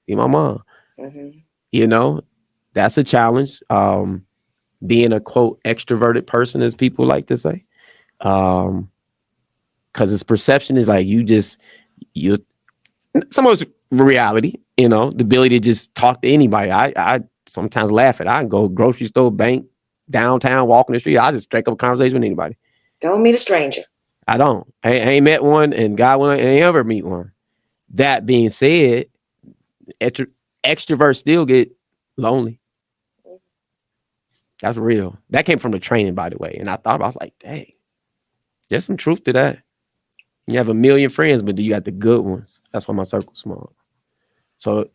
be my mom. Mm-hmm. You know, that's a challenge. Being a quote extroverted person, as people like to say, because its perception is like you. Some of it's reality. You know, the ability to just talk to anybody. I sometimes laugh at. I can go grocery store, bank, downtown, walking the street. I just strike up a conversation with anybody. Don't meet a stranger. I don't. I ain't met one, and God will ain't ever meet one. That being said, extroverts still get lonely. That's real. That came from the training, by the way. And I thought about, I was like, dang, there's some truth to that. You have a million friends, but do you got the good ones? That's why my circle's small. So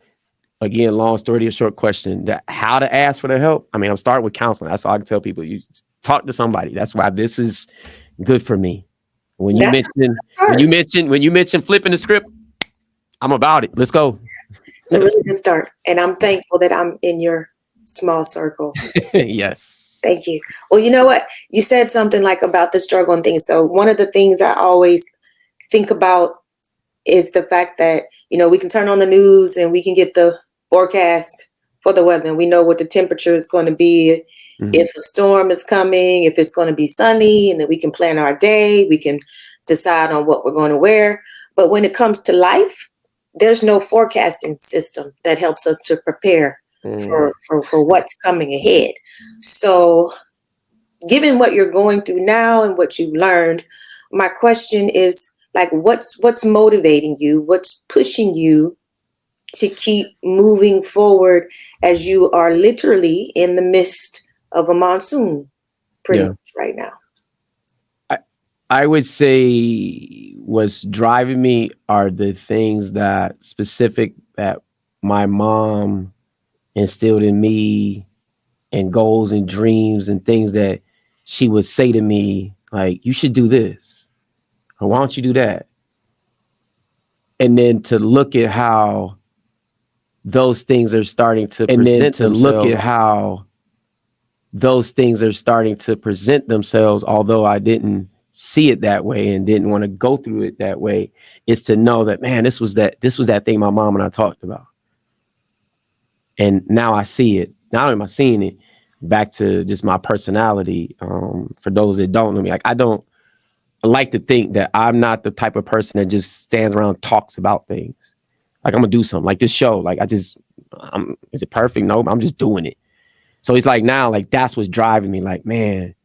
again, long story to a short question. How to ask for the help? I mean, I'm starting with counseling. That's all I can tell people. You talk to somebody. That's why this is good for me. When you That's mention a start. when you mention flipping the script, I'm about it. Let's go. It's a really good start. And I'm thankful that I'm in your small circle. Yes. Thank you. Well, you know what? You said something like about the struggle and things. So one of the things I always think about is the fact that, we can turn on the news and we can get the forecast for the weather. And we know what the temperature is going to be, if a storm is coming, if it's going to be sunny, and then we can plan our day. We can decide on what we're going to wear. But when it comes to life, there's no forecasting system that helps us to prepare for what's coming ahead. So given what you're going through now and what you've learned, my question is, like, what's motivating you? What's pushing you to keep moving forward as you are literally in the midst of a monsoon pretty much right now? I would say what's driving me are the things that my mom instilled in me, and goals and dreams and things that she would say to me, like, you should do this, or why don't you do that? And then to look at how those things are starting to present themselves, although I didn't see it that way and didn't want to go through it that way, is to know that, man, this was that thing my mom and I talked about. And now I see it. Not only am I seeing it, back to just my personality. For those that don't know me, like, I like to think that I'm not the type of person that just stands around and talks about things. Like, I'm gonna do something like this show. Like, is it perfect? No, I'm just doing it. So it's like, now, like, that's what's driving me. Like, man,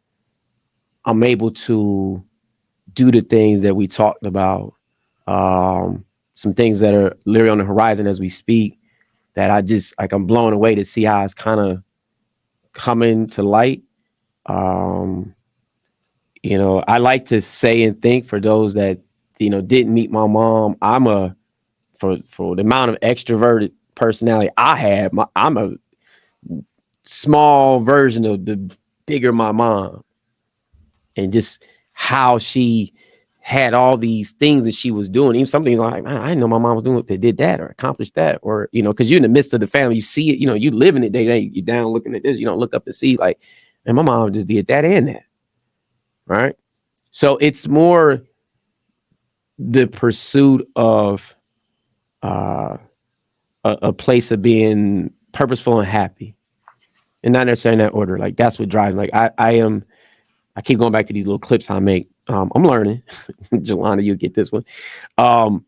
I'm able to do the things that we talked about. Some things that are literally on the horizon as we speak, that I just, like, I'm blown away to see how it's kind of coming to light. I like to say and think, for those that, didn't meet my mom, for the amount of extroverted personality I have, I'm a small version of the bigger my mom. And just how she had all these things that she was doing. Even some things like, man, I didn't know my mom was doing it. They did that or accomplished that, or, because you're in the midst of the family, you see it, you live in it day to day, you're down looking at this, you don't look up and see, like, and my mom just did that and that. Right. So it's more the pursuit of a place of being purposeful and happy, and not necessarily in that order. Like, that's what drives me. Like, I keep going back to these little clips I make. I'm learning. Jelana, you'll get this one. But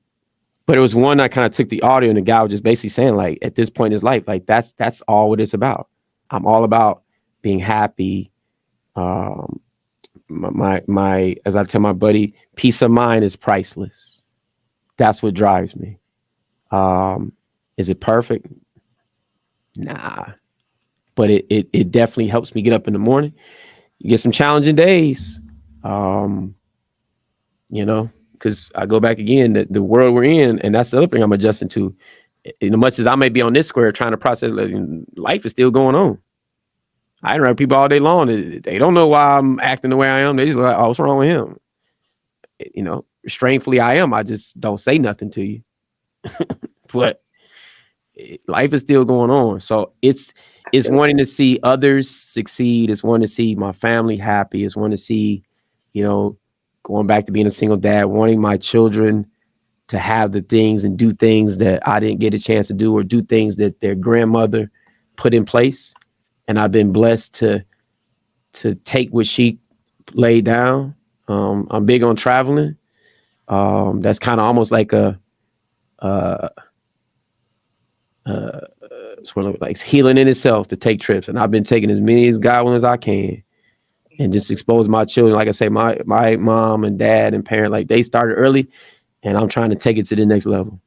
it was one I kind of took the audio, and the guy was just basically saying, like, at this point in his life, like, that's all what it's about. I'm all about being happy. My as I tell my buddy, peace of mind is priceless. That's what drives me. Is it perfect? Nah. But it definitely helps me get up in the morning. You get some challenging days. Because I go back again, the world we're in, and that's the other thing I'm adjusting to. Much as I may be on this square trying to process, life is still going on. I interact with people all day long. They don't know why I'm acting the way I am. They just like, oh, what's wrong with him? Restrainfully I am. I just don't say nothing to you. But life is still going on. So it's wanting to see others succeed. It's wanting to see my family happy. It's wanting to see, going back to being a single dad, wanting my children to have the things and do things that I didn't get a chance to do, or do things that their grandmother put in place. And I've been blessed to take what she laid down. I'm big on traveling. That's kind of almost like a sort of like healing in itself, to take trips. And I've been taking as many as God willing as I can, and just expose my children. Like I say, my mom and dad and parent, like they started early, and I'm trying to take it to the next level.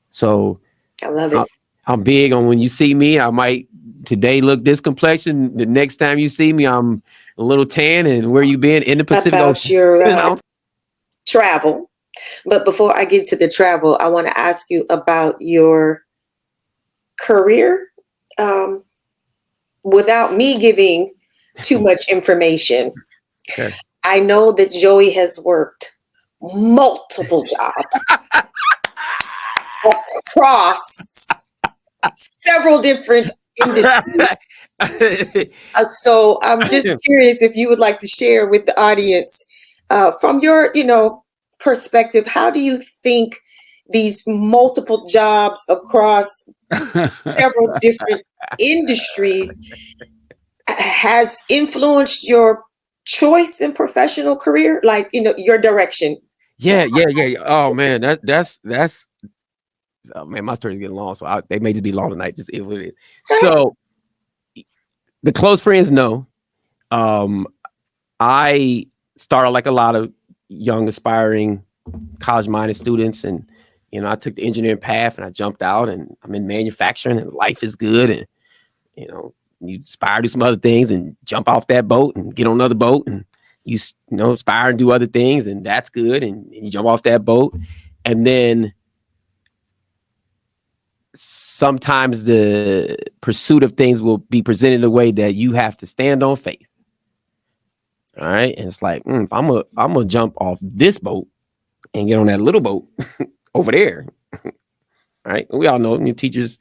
So I love it. I'm big on, when you see me, I might today look this complexion. The next time you see me, I'm a little tan. And where you been? In the Pacific About Ocean. your travel. But before I get to the travel, I want to ask you about your career, without me giving too much information. Okay. I know that Joey has worked multiple jobs across several different industries. So I'm just curious if you would like to share with the audience, from your, perspective, how do you think these multiple jobs across several different industries has influenced your choice in professional career, like, your direction? Yeah. Oh man, that's oh man, my story's getting long, so they may just be long tonight. Just what it is. So the close friends know. I started like a lot of young aspiring college-minded students, and I took the engineering path, and I jumped out, and I'm in manufacturing, and life is good, and you aspire to do some other things, and jump off that boat and get on another boat, and you aspire and do other things, and that's good, and you jump off that boat, and then sometimes the pursuit of things will be presented in a way that you have to stand on faith. All right. And it's like, I'm gonna jump off this boat and get on that little boat over there. Right. And we all know, teachers,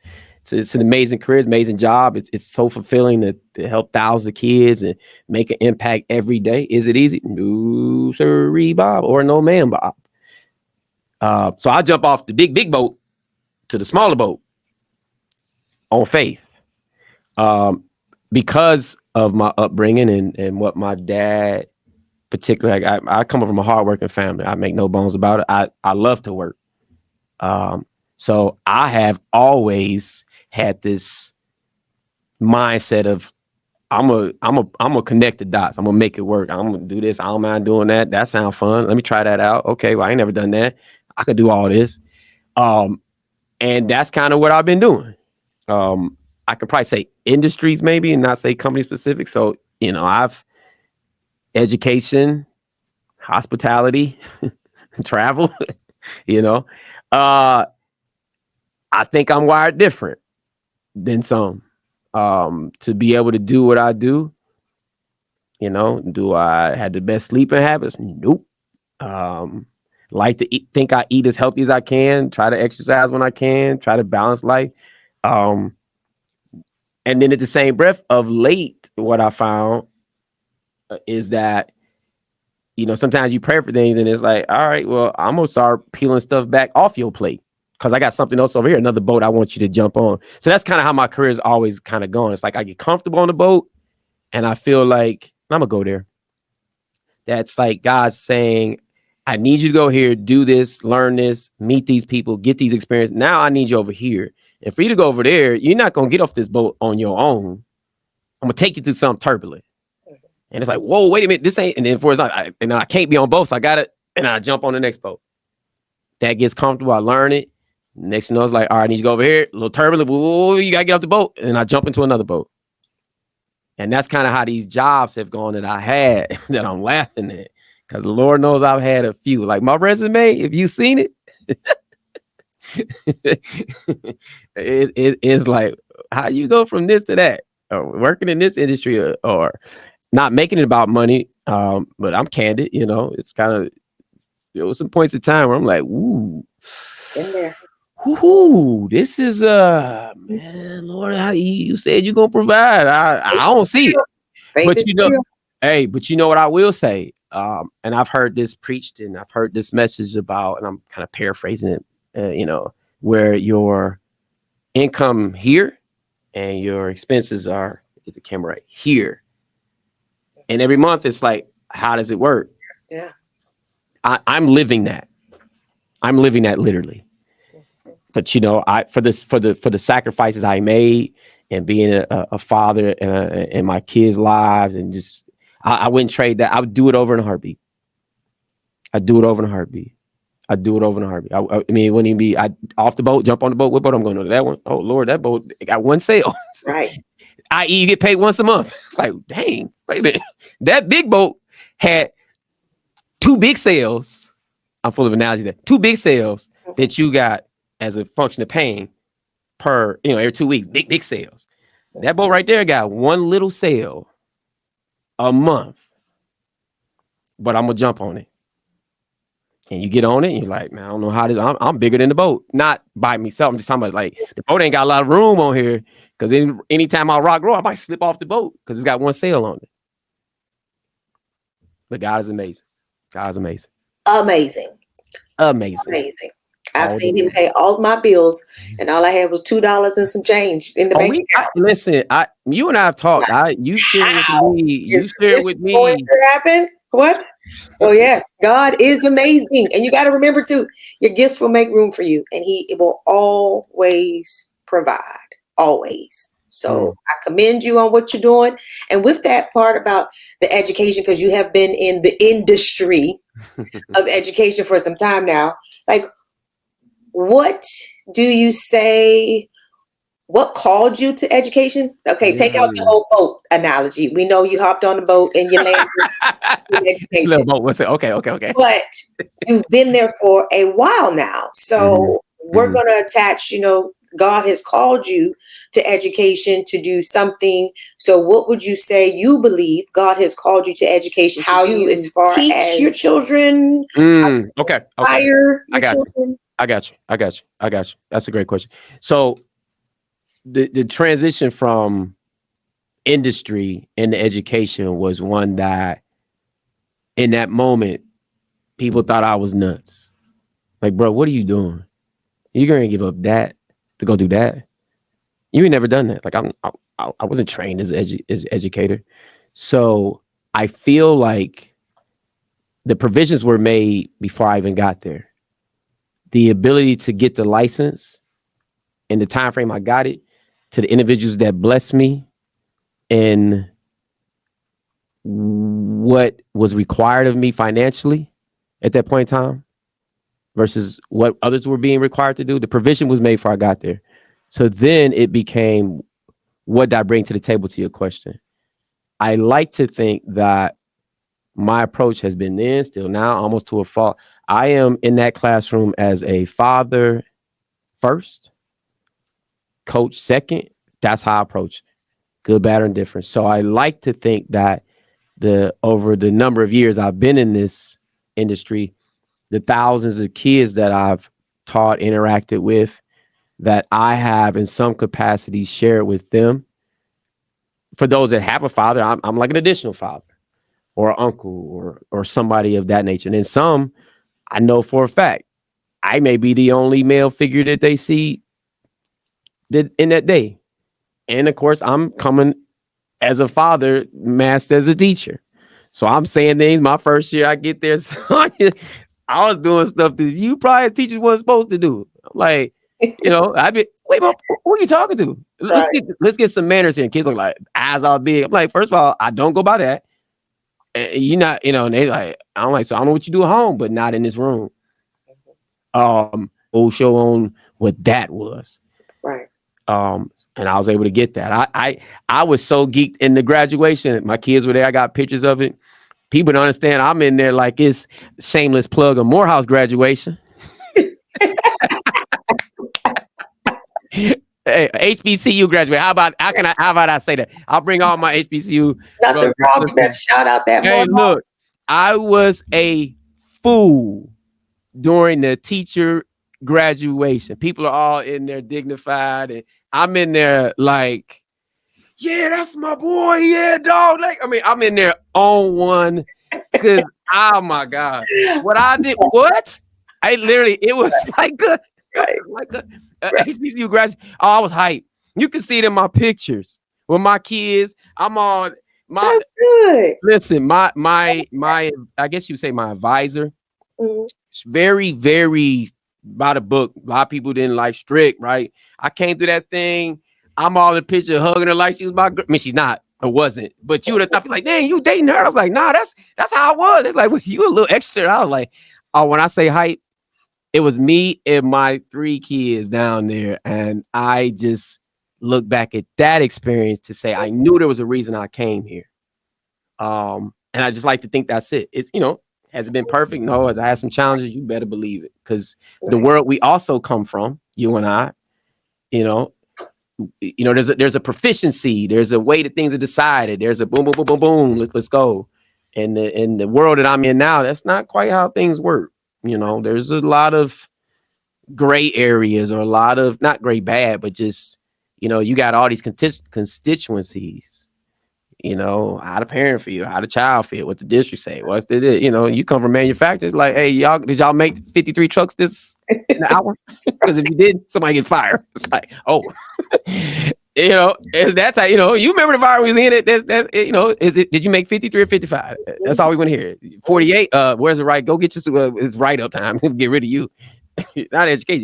it's an amazing career, it's an amazing job. It's so fulfilling to help thousands of kids and make an impact every day. Is it easy? No, sirree, Bob, or no, ma'am, Bob. So I jump off the big boat to the smaller boat on faith, because of my upbringing and what my dad, particularly, I come from a hardworking family. I make no bones about it. I love to work. So I have always had this mindset of I'm gonna connect the dots. I'm gonna make it work. I'm gonna do this. I don't mind doing that. That sounds fun. Let me try that out. Okay, well, I ain't never done that. I could do all this. And that's kind of what I've been doing. I could probably say industries maybe, and not say company specific. So, I've education, hospitality, travel, I think I'm wired different than some, to be able to do what I do. Do I have the best sleeping habits? Nope. Like to eat, think I eat as healthy as I can, try to exercise when I can, try to balance life. And then at the same breath, of late, what I found is that, sometimes you pray for things and it's like, all right, well, I'm going to start peeling stuff back off your plate because I got something else over here, another boat I want you to jump on. So that's kind of how my career is always kind of going. It's like I get comfortable on the boat and I feel like I'm going to go there. That's like God's saying, I need you to go here, do this, learn this, meet these people, get these experiences. Now I need you over here. And for you to go over there, you're not going to get off this boat on your own. I'm going to take you through something turbulent. And it's like, whoa, wait a minute, this ain't. And then for it's like, I can't be on both, so I got it. And I jump on the next boat. That gets comfortable. I learn it. Next thing you know, it's like, all right, I need you to go over here. A little turbulent. Whoa, you got to get off the boat. And I jump into another boat. And that's kind of how these jobs have gone that I had that I'm laughing at. Because the Lord knows I've had a few. Like my resume, if you've seen it, it's like, how you go from this to that, or working in this industry, or not making it about money. But I'm candid, it's kind of, there was some points in time where I'm like, ooh, In there. Ooh, this is man, Lord, how you said you're gonna provide. I don't see it. Faith But is real. hey, but you know what I will say? and I've heard this preached and I've heard this message about, and I'm kind of paraphrasing it, where your income here and your expenses are, get the camera right here. And every month it's like, how does it work? Yeah. I'm living that. I'm living that literally. But for the sacrifices I made and being a father in my kids' lives, and just I wouldn't trade that. I would do it over in a heartbeat. I'd do it over in a heartbeat. I mean, it wouldn't even be off the boat, jump on the boat. What boat I'm going to? That one? Oh Lord, that boat got one sail. Right. I.e., you get paid once a month. It's like, dang, wait a minute. That big boat had 2 big sails. I'm full of analogies there. 2 big sails that you got as a function of paying per, every 2 weeks. Big sails. That boat right there got 1 little sail a month. But I'm gonna jump on it. And you get on it, and you're like, man, I don't know how this. I'm bigger than the boat, not by myself. I'm just talking about like the boat ain't got a lot of room on here, because anytime I rock roll, I might slip off the boat because it's got 1 sail on it. But God is amazing. God's amazing. Amazing. I've seen him pay all my bills, and all I had was $2 and some change in the bank account. Listen, you and I have talked. You shared with me. You shared with me. Going to happen? What? So yes, God is amazing, and you got to remember too, your gifts will make room for you, and He will always provide. Always. So I commend you on what you're doing, and with that part about the education, because you have been in the industry of education for some time now. Like, what do you say? What called you to education? Okay, take out the whole boat analogy. We know you hopped on the boat and you landed in education. Little boat, what's it? Okay. But you've been there for a while now. So we're going to attach, God has called you to education to do something. So what would you say you believe God has called you to education to how do you as far teach as your children? Okay. Inspire your children? I got you. That's a great question. So the transition from industry into education was one that in that moment, people thought I was nuts. Like, bro, what are you doing? You're going to give up that to go do that? You ain't never done that. Like, I wasn't trained as an educator. So I feel like the provisions were made before I even got there. The ability to get the license in the time frame I got it, to the individuals that blessed me and what was required of me financially at that point in time versus what others were being required to do. The provision was made before I got there. So then it became, what did I bring to the table, to your question? I like to think that my approach has been then, still now, almost to a fault. I am in that classroom as a father first, coach second. That's how I approach it. Good, bad, or indifferent. So I like to think that over the number of years I've been in this industry, the thousands of kids that I've taught, interacted with, that I have in some capacity shared with them. For those that have a father, I'm like an additional father or an uncle or somebody of that nature. And then some, I know for a fact, I may be the only male figure that they see in that day. And of course, I'm coming as a father, masked as a teacher. So I'm saying things my first year I get there. Saunya, I was doing stuff that you probably as teachers wasn't supposed to do. Like, I'd be, wait, who are you talking to? Let's get some manners here. And kids look like eyes all big. I'm like, first of all, I don't go by that. And you're not, and they like, I'm like, so I don't know what you do at home, but not in this room. Old show on what that was. Right. And I was able to get that. I was so geeked in the graduation. My kids were there. I got pictures of it. People don't understand. I'm in there like it's shameless plug of Morehouse graduation. Hey, HBCU graduate. How about I say that? I'll bring all my HBCU. Nothing wrong. You better shout out that. Hey, look, I was a fool during the teacher graduation. People are all in there dignified, and I'm in there like, yeah, that's my boy. Yeah, dog. Like, I mean, I'm in there on one. Cause oh my God, what I did, what I literally, it was like a, Right. Right. HBCU graduate. Oh, I was hyped. You can see it in my pictures with my kids. I'm on my That's good. listen. My I guess you would say my advisor. Mhm. It's very, very by the book. A lot of people didn't like strict, right? I came through that thing. I'm all in the picture hugging her like she was my girl. I mean, she's not. Or wasn't. But you would have thought, like, dang, you dating her. I was like, nah, that's how I was. It's like, well, you a little extra. I was like, oh, when I say hype, it was me and my 3 kids down there. And I just look back at that experience to say I knew there was a reason I came here. And I just like to think that's it. It's, has it been perfect? No. Has I had some challenges? You better believe it. Because the world we also come from, you and I, you know, there's a proficiency, there's a way that things are decided, there's a boom, boom, boom, boom, boom, let's go. And in the world that I'm in now, that's not quite how things work. There's a lot of gray areas, or a lot of not gray bad, but just you got all these constituencies. How the parent feel, how the child feel, what the district say, what's the you come from manufacturers, like, hey, did y'all make 53 trucks this in an hour? Because if you did, somebody get fired. It's like, oh. That's how you remember the virus we was in it. That's did you make 53 or 55? That's all we want to hear. 48. Where's the right? Go get your it's write up time. Get rid of you. Not education.